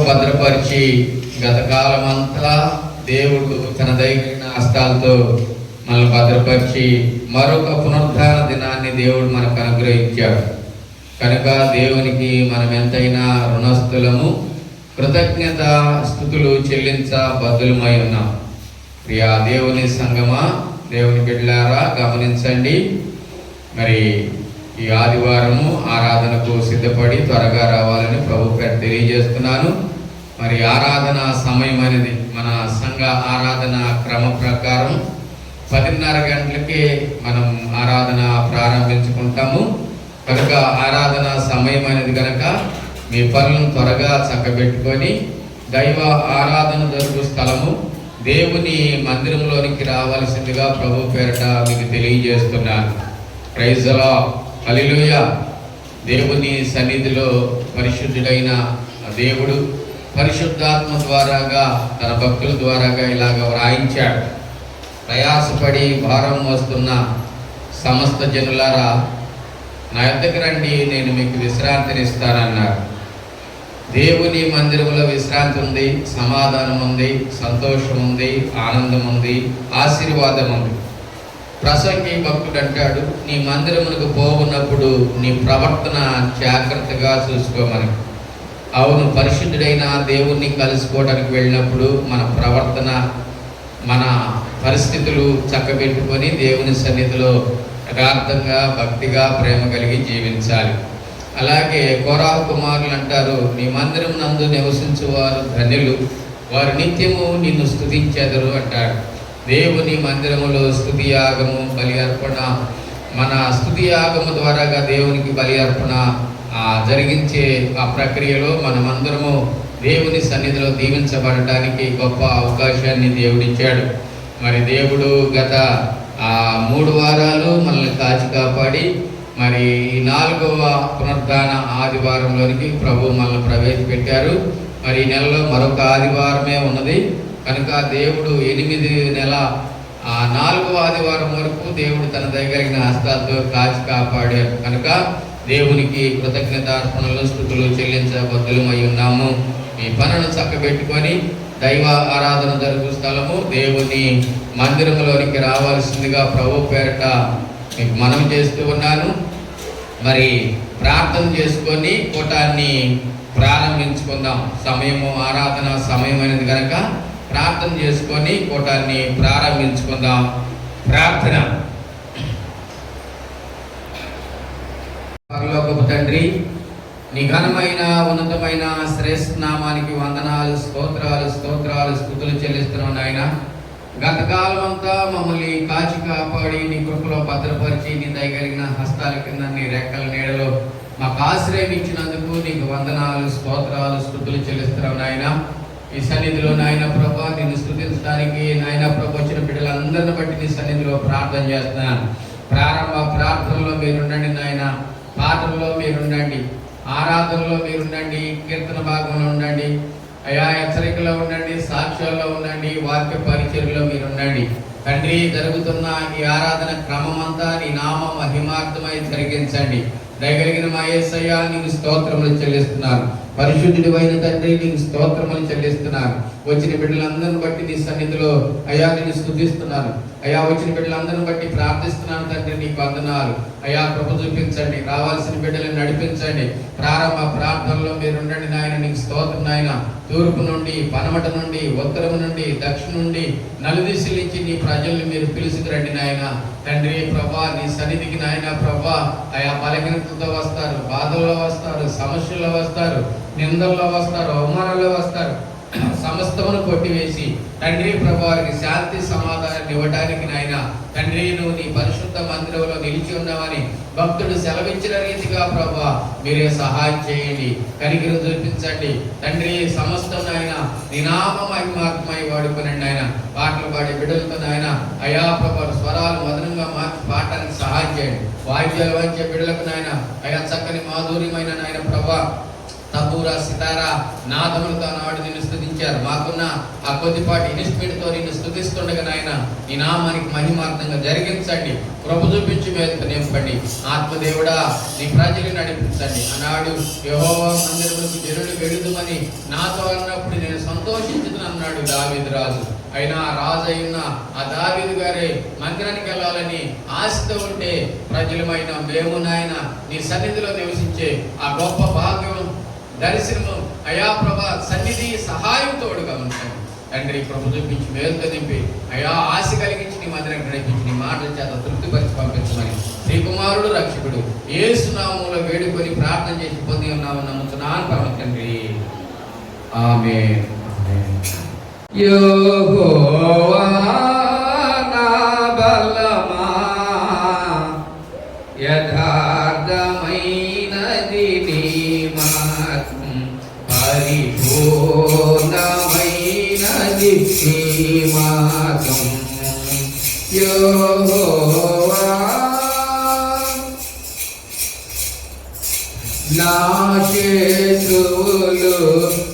భద్రపరిచి గత కాలం అంతా దేవుడు తన దైవమైన హస్తాలతో మనల్ని భద్రపరిచి మరొక పునరుద్ధాన దినాన్ని దేవుడు మనకు అనుగ్రహించాడు. కనుక దేవునికి మనం ఎంతైనా రుణస్థులము, కృతజ్ఞత స్థుతులు చెల్లించ బద్దులమై ఉన్నాం. ప్రియా దేవుని సంగమా, దేవుని బిడ్డలారా గమనించండి. మరి ఈ ఆదివారము ఆరాధనకు సిద్ధపడి త్వరగా రావాలని ప్రభు పేరు తెలియజేస్తున్నాను. మరి ఆరాధన సమయం అనేది మన సంఘ ఆరాధన క్రమ ప్రకారం 10:30 గంటలకే మనం ఆరాధన ప్రారంభించుకుంటాము. కనుక ఆరాధన సమయం అనేది కనుక మీ పనులను త్వరగా చక్కబెట్టుకొని దైవ ఆరాధన జరుగు స్థలము దేవుని మందిరంలోనికి రావాల్సిందిగా ప్రభు పేరట మీకు తెలియజేస్తున్నాను. ప్రైజ్ ది లార్డ్, హల్లెలూయా. దేవుని సన్నిధిలో పరిశుద్ధుడైన దేవుడు పరిశుద్ధాత్మ ద్వారాగా తన భక్తుల ద్వారాగా ఇలాగ వ్రాయించాడు. ప్రయాసపడి భారం మోస్తున్న సమస్త జనులారా నా యొద్దకు రండి, నేను మీకు విశ్రాంతిని ఇస్తానన్నారు. దేవుని మందిరంలో విశ్రాంతి ఉంది, సమాధానం ఉంది, సంతోషం ఉంది, ఆనందం ఉంది, ఆశీర్వాదం ఉంది. ప్రసంగి భక్తుడు అంటాడు, నీ మందిరమునకు పోవున్నప్పుడు నీ ప్రవర్తన జాగ్రత్తగా చూసుకోమని. అవును, పరిశుద్ధుడైన దేవుణ్ణి కలుసుకోవడానికి వెళ్ళినప్పుడు మన ప్రవర్తన, మన పరిస్థితులు చక్కబెట్టుకొని దేవుని సన్నిధిలో యథార్థంగా, భక్తిగా, ప్రేమ కలిగి జీవించాలి. అలాగే కోరాహు కుమారులు అంటారు, నీ మందిరం నందు నివసించువారు ధన్యులు, వారు నిత్యము నిన్ను స్తుతించెదరు అంటాడు. దేవుని మందిరములో స్తుతి యాగము, బలి అర్పణ, మన స్తుతి యాగము ద్వారాగా దేవునికి బలి అర్పణ జరిగించే ఆ ప్రక్రియలో మనమందరము దేవుని సన్నిధిలో దీవించబడటానికి గొప్ప అవకాశాన్ని దేవుడిచ్చాడు. మరి దేవుడు గత 3 వారాలు మనల్ని కాచి కాపాడి మరి 4వ పునరుద్ధాన ఆదివారంలోనికి ప్రభు మనల్ని ప్రవేశపెట్టారు. మరి ఈ నెలలో మరొక ఆదివారమే ఉన్నది. కనుక దేవుడు 8 నెల 4వ ఆదివారం వరకు దేవుడు తన దగ్గర హస్తాలతో కాచి కాపాడారు. కనుక దేవునికి కృతజ్ఞతార్పణలు, స్తుతులు చెల్లించబద్దులమై ఉన్నాము. ఈ పనులను చక్కబెట్టుకొని దైవ ఆరాధన జరుగు స్థలము దేవుని మందిరంలోనికి రావాల్సిందిగా ప్రభు పేరట మీకు మనవి చేస్తూ ఉన్నాను. మరి ప్రార్థన చేసుకొని కూటాన్ని ప్రారంభించుకుందాం. సమయము ఆరాధన సమయమైనది కనుక ప్రార్థన చేసుకొని కూటాన్ని ప్రారంభించుకుందాం. ప్రార్థన. పరలోకపు తండ్రి, నీ ఘనమైన ఉన్నతమైన శ్రేష్ఠ నామానికి వందనాలు, స్తోత్రాలు, స్తుతులు చెల్లిస్తున్నాం నాయన. గతకాలం అంతా మమ్మల్ని కాచి కాపాడి నీ కృపలో భద్రపరిచి నీ దయగలిగిన హస్తాల కింద నీ రెక్కల నీడలో మాకు ఆశ్రయం ఇచ్చినందుకు నీకు వందనాలు, స్తోత్రాలు, స్తుతులు చెల్లిస్తున్నాం నాయన. ఈ సన్నిధిలో నాయన ప్రభా నిన్ను స్తుతించడానికి నాయన ప్రభు వచ్చిన బిడ్డలందరిని బట్టి నీ సన్నిధిలో ప్రార్థన చేస్తున్నాను. ప్రారంభ ప్రార్థనలో మీరుండండి నాయన, పాటల్లో మీరుండండి, ఆరాధనలో మీరుండండి, కీర్తన భాగంలో ఉండండి అయా, హెచ్చరికలో ఉండండి, సాక్ష్యాల్లో ఉండండి, వాక్య పరిచర్యలో మీరుండండి తండ్రి. జరుగుతున్న ఈ ఆరాధన క్రమం అంతా నీ నామ మహిమార్థమై జరిగించండి. దయగలిగిన మా యేసయ్య నీకు స్తోత్రములు చెల్లిస్తున్నాను. పరిశుద్ధుడు అయిన తండ్రి నీకు స్తోత్రములు చెల్లిస్తున్నాను. వచ్చిన బిడ్డలందరిని బట్టి నీ సన్నిధిలో అయా నేను స్తుతిస్తున్నాను. అయా వచ్చిన బిడ్డలందరిని బట్టి ప్రార్థిస్తున్నాను తండ్రి, నీకు వందనాలు. అయా కృప చూపించండి, రావాల్సిన బిడ్డలను నడిపించండి. ప్రారంభ ప్రార్థనలో మీరుండండి నాయన. నీకు స్తోత్రం నాయన. తూర్పు నుండి, పనమట నుండి, ఉత్తరం నుండి, దక్షిణ నుండి, నలుదిశల నుంచి నీ ప్రజల్ని మీరు పిలుచుకురండి నాయన. తండ్రి ప్రభా నీ సన్నిధికి నాయన ప్రభా అయా బలహీనతతో వస్తారు, బాధల్లో వస్తారు, సమస్యల్లో వస్తారు, నిందల్లో వస్తారు, అవమానాల్లో వస్తారు. సమస్తమును కొట్టివేసి తండ్రి ప్రభావానికి శాంతి సమాధానాన్ని ఇవ్వడానికి నాయన తండ్రి నువ్వు నీ పరిశుద్ధ మందిరంలో నిలిచి ఉన్నామని భక్తుడు సెలవించిన రీతిగా ప్రభా మీరే సహాయం చేయండి, కనికరం చూపించండి తండ్రి. సమస్తం నాయన నీ నామ మహిమాత్మై వాడుకునండి ఆయన. పాటలు పాడే బిడ్డలతో నాయన అయా ప్రభా స్వరాలు మధురంగా మార్చి పాడటానికి సహాయం చేయండి. వాయిద్యాలు వాయించే బిడ్డలకు నాయన అయా చక్కని మాధుర్యమైన నాయన ప్రభా తంబూరా, సితారా నాదములతో నాడు నిన్ను స్తుతించే ఇచ్చారు. మాకున్న ఆ కొద్దిపాటి ఇన్స్ట్రుమెంట్తో నిన్ను స్తుతిస్తుండగా నాయన నీ నామానికి మహిమార్థంగా జరిగించండి. కృప చూపించి మేలుకు నింపండి. ఆత్మదేవుడా నీ ప్రజలు నడిపించండి. ఆనాడు యెహోవా మందిరములకు జనులు వెళుదుమని నాతో అన్నప్పుడు నేను సంతోషించుదును అన్నాడు దావీదు రాజు. అయినా రాజు అయిన ఆ దావీదు గారే మందిరానికి వెళ్ళాలని ఆశతో ఉంటే ప్రజలమైన మేము నాయన నీ సన్నిధిలో నివసించే ఆ గొప్ప భాగ్యం దర్శనము అయా ప్రభా సన్నిధి సహాయం తోడుగా ఉంటాం తండ్రి. కృప చూపించి మేలుతో నింపి అయా ఆశ కలిగించి నీ మందిరం నడిపించి నీ మాటల చేత తృప్తిపరిచి పంపించమని శ్రీ కుమారుడు రక్షకుడు యేసు నామములో వేడుకొని ప్రార్థన చేసి పొంది ఉన్నామని నమ్ముతున్నాను పరమ తండ్రి. ఆమేన్. యెహోవా నా బలమా యథార్థమైనది నీ మార్గం పరిపూర్ణమైనది నీ మార్గం. యెహోవా నా శత్రువులు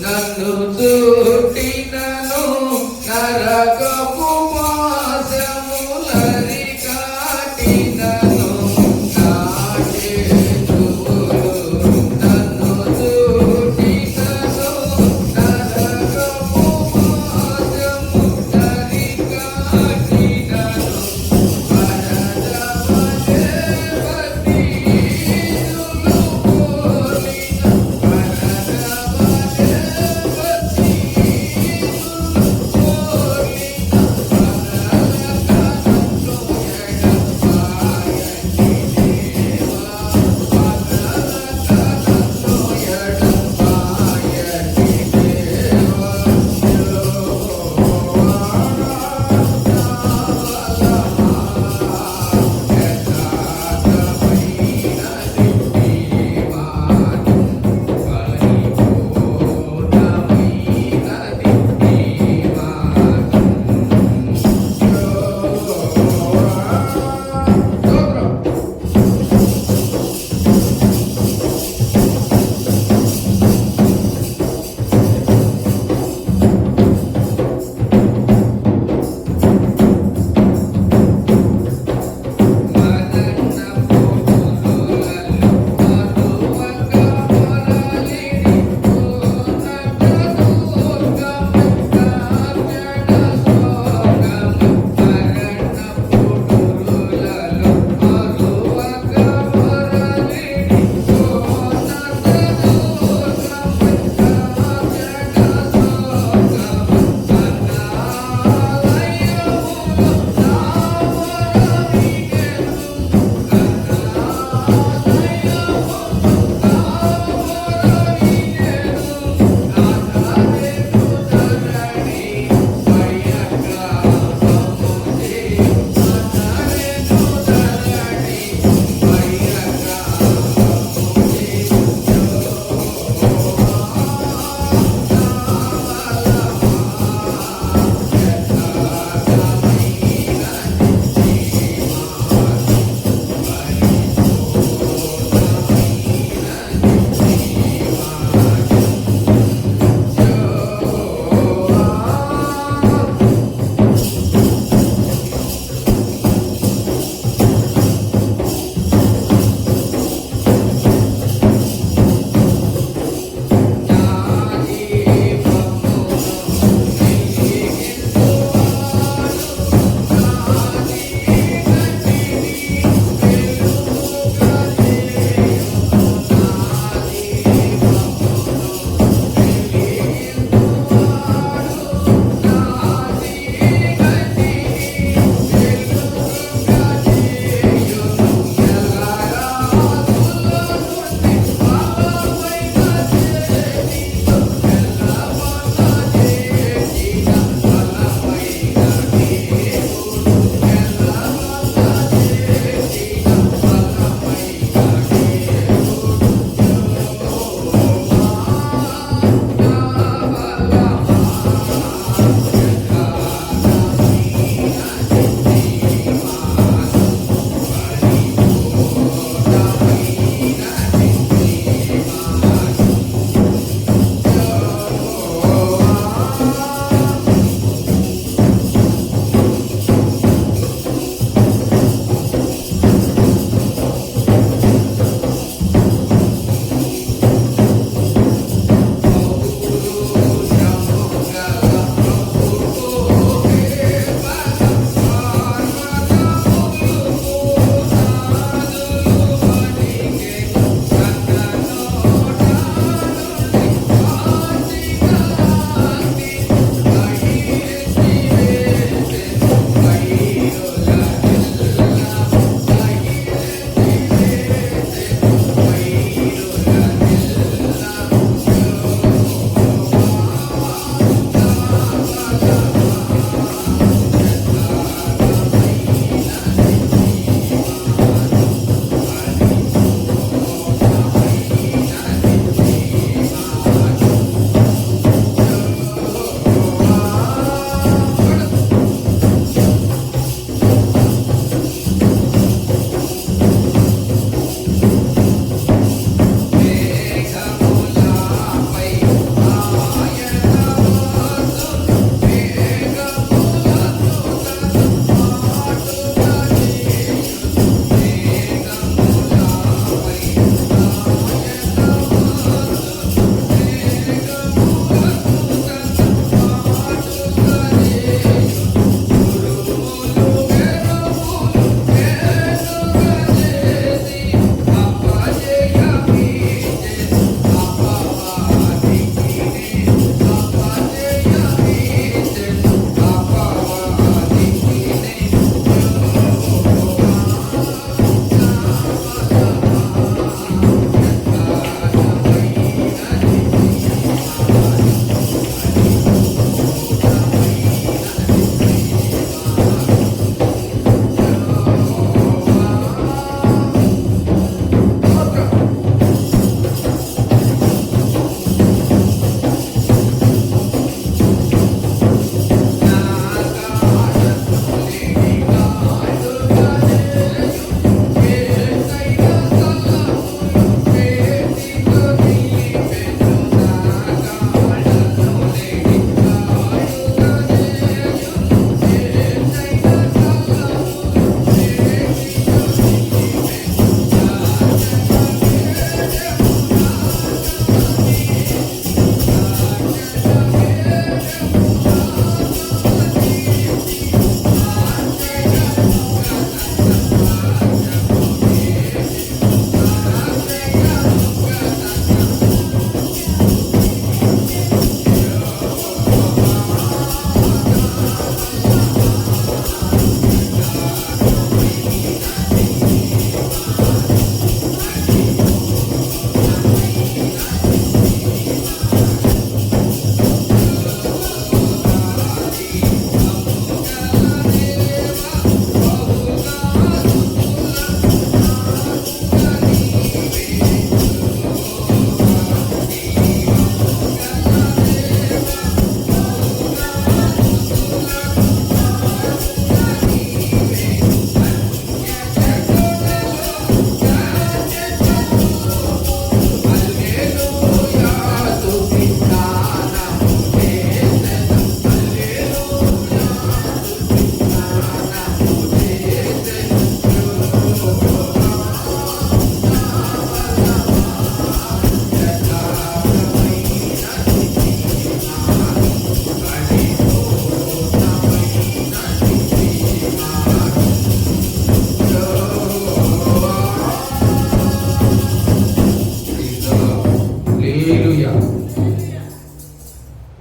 నన్ను చుట్టినను నరకపు పాశములరి కాటినను. నా శత్రువులు నన్ను చుట్టినను నరకపు పాశములరి కాటినను.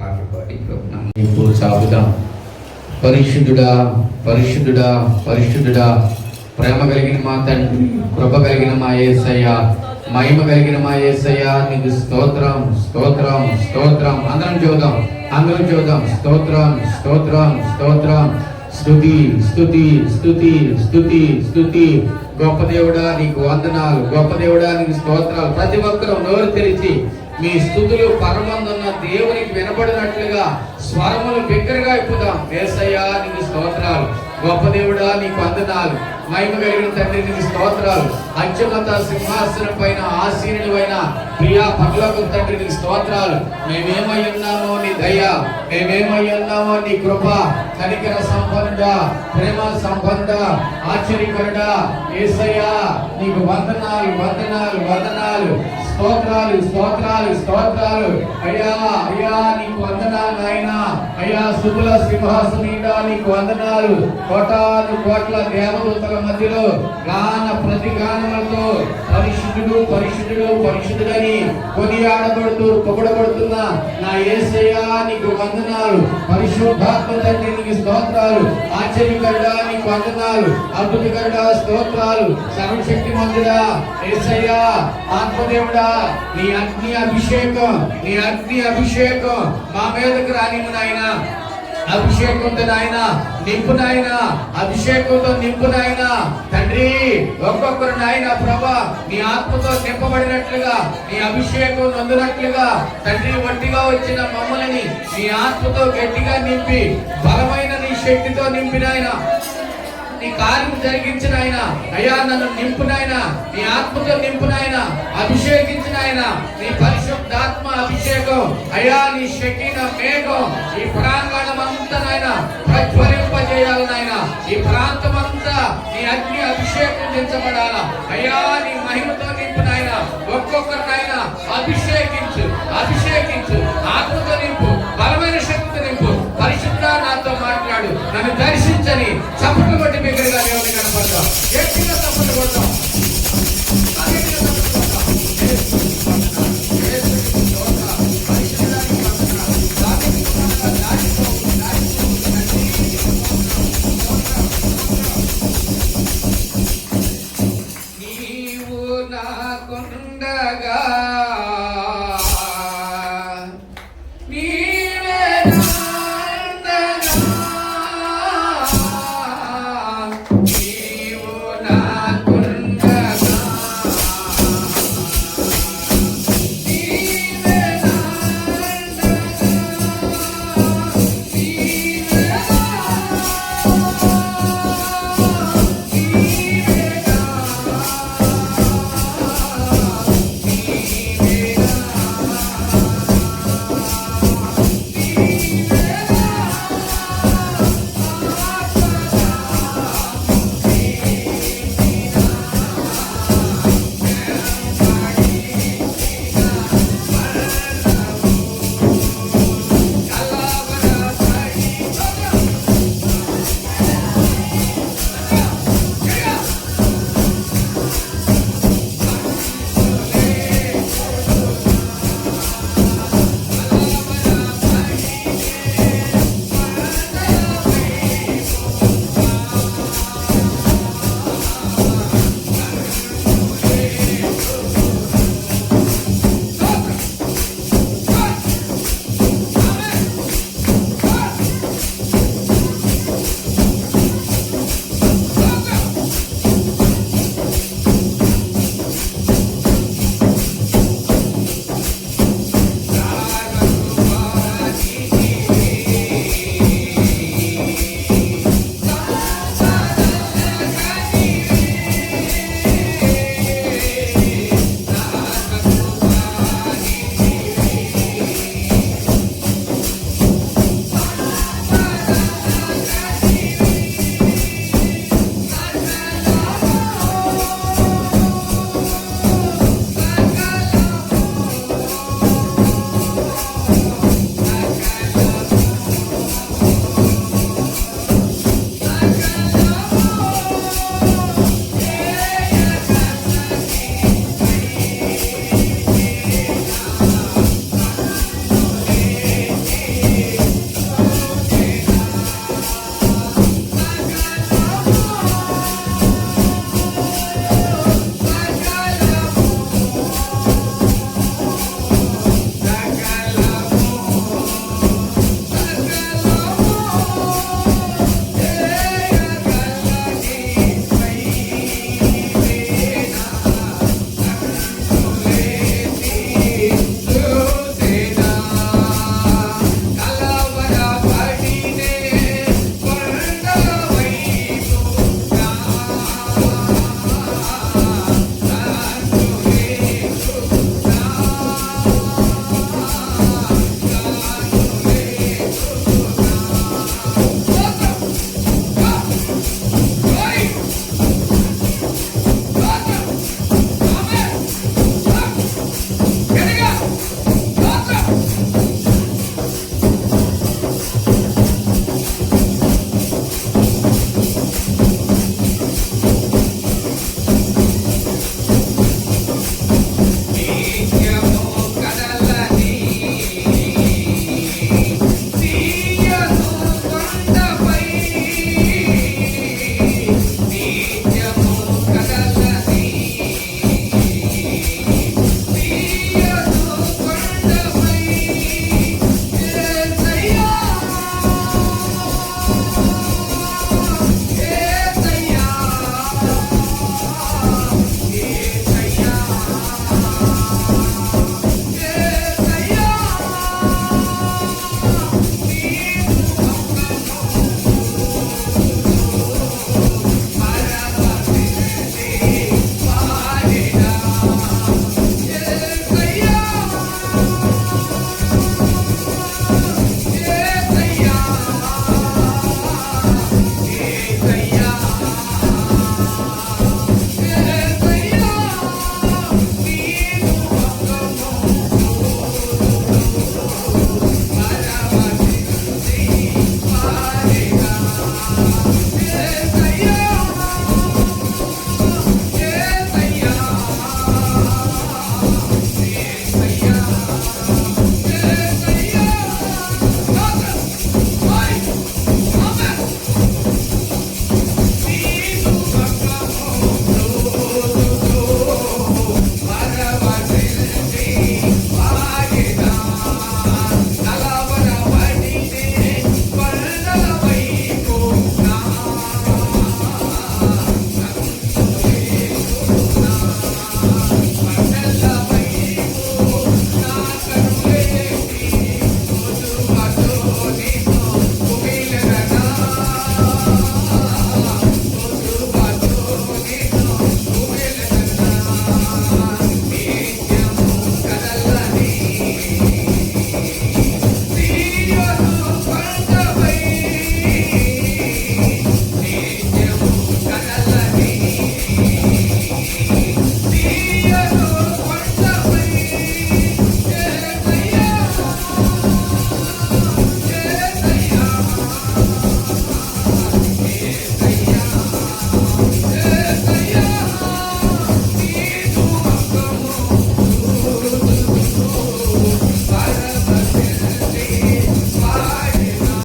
పాట పాడి నీకు సాగుదాం. పరిశుద్ధుడా పరిశుద్ధుడా పరిశుద్ధుడా, ప్రేమ కలిగిన మా తండ్రి, కృప కలిగిన మా యేసయ్య, మహిమ కలిగిన మా యేసయ్య, నీకు స్తోత్రం స్తోత్రం స్తోత్రం. అందరం చూద్దాం. స్తోత్రం స్తోత్రం స్తోత్రం. స్తుతి స్తుతి స్తుతి స్తుతి స్తుతి. గొప్ప దేవుడా నీకు వందనాలు, గొప్ప దేవుడా నీకు స్తోత్రాలు. ప్రతి ఒక్కరూ నోరు తెరిచి మీ స్తుతులు పరమందున్న దేవునికి వినబడినట్లుగా స్వరములు బిగ్గరగా ఇప్పుదాం. యేసయ్యా నీకు స్తోత్రాలు, గొప్ప దేవుడా నీకు వందనాలు, మహిమ కలిగిన తండ్రి నీకు స్తోత్రాలు. అత్యున్నత సింహాసనం పైన ఆసీనుడైన ప్రియా పరలోక తండ్రి నీకు స్తోత్రాలు. మేమేమై ఉన్నామో నీ దయ, మేమేమై ఉన్నామో నీ కృప, కనికర సంపన్నుడా, ప్రేమ సంపన్నుడా, ఆశ్చర్యకరుడా యేసయ్యా నీకు వందనాలు వందనాలు వందనాలు. స్తోత్రాలు స్తోత్రాలు స్తోత్రాలు. అయ్యా అయ్యా నీకు వందనాలు నాయన. అయ్యా స్తుతుల సింహాసనీయుడా నీకు వందనాలు. కోటాను కోట్ల దేవదూతల మధ్యలో గాన ప్రతిగానములతో పరిశుద్ధుడు పరిశుద్ధుడు పరిశుద్ధుడని కొనియాడబడుతూ పొగడబడుతున్న నా యేసయ్యా నీకు వందనాలు. పరిశుద్ధాత్మ తండ్రి నీకు స్తోత్రాలు. ఆశ్చర్యకరుడా నీకు వందనాలు. అద్భుతకరుడా స్తోత్రాలు. సర్వశక్తిమంతుడా యేసయ్యా, ఆత్మదేవుడా నీ అగ్ని అభిషేకం, నీ అగ్ని అభిషేకం మా మీదకు రాని నాయన. అభిషేకంతో నాయన నింపు నాయన, అభిషేకంతో నింపు నాయన. తండ్రి ఒక్కొక్కరు నాయన ప్రభా నీ ఆత్మతో నింపబడినట్లుగా, నీ అభిషేకం నొందినట్లుగా తండ్రి ఒంటిగా వచ్చిన మమ్మల్ని నీ ఆత్మతో గట్టిగా నింపి, బలమైన నీ శక్తితో నింపినాయన. నీ కార్యం జరిగించిన ఆయన. అయ్యా నన్ను నింపునాయన, నీ ఆత్మతో నింపునాయన, అభిషేకించిన ఆయన. నీ పరిశుద్ధాత్మ అభిషేకం అయ్యా, నీ శక్తిన మేఘం ఈ ప్రాంగణం అంతా నాయన ప్రజ్వలింపజేయాలి నాయన. ఈ ప్రాంతం అంతా నీ అగ్ని అభిషేకం దించబడాల అయ్యా. నీ మహిమతో నింపునాయన. ఒక్కొక్కరినైన అభిషేకించు అభిషేకించు. ఆత్మతో నింపు, బలమైన శక్తితో నింపు. పరిశుద్ధ నాతో మాట్లాడు, నన్ను దర్శించని. చప్పట్లు కొట్టి బిగ్గరగా దేవుని కనపడతాం. గట్టిగా చప్పట్లు కొడతాం. నీవు నాకుండగా నీవే స్తోత్రాలు.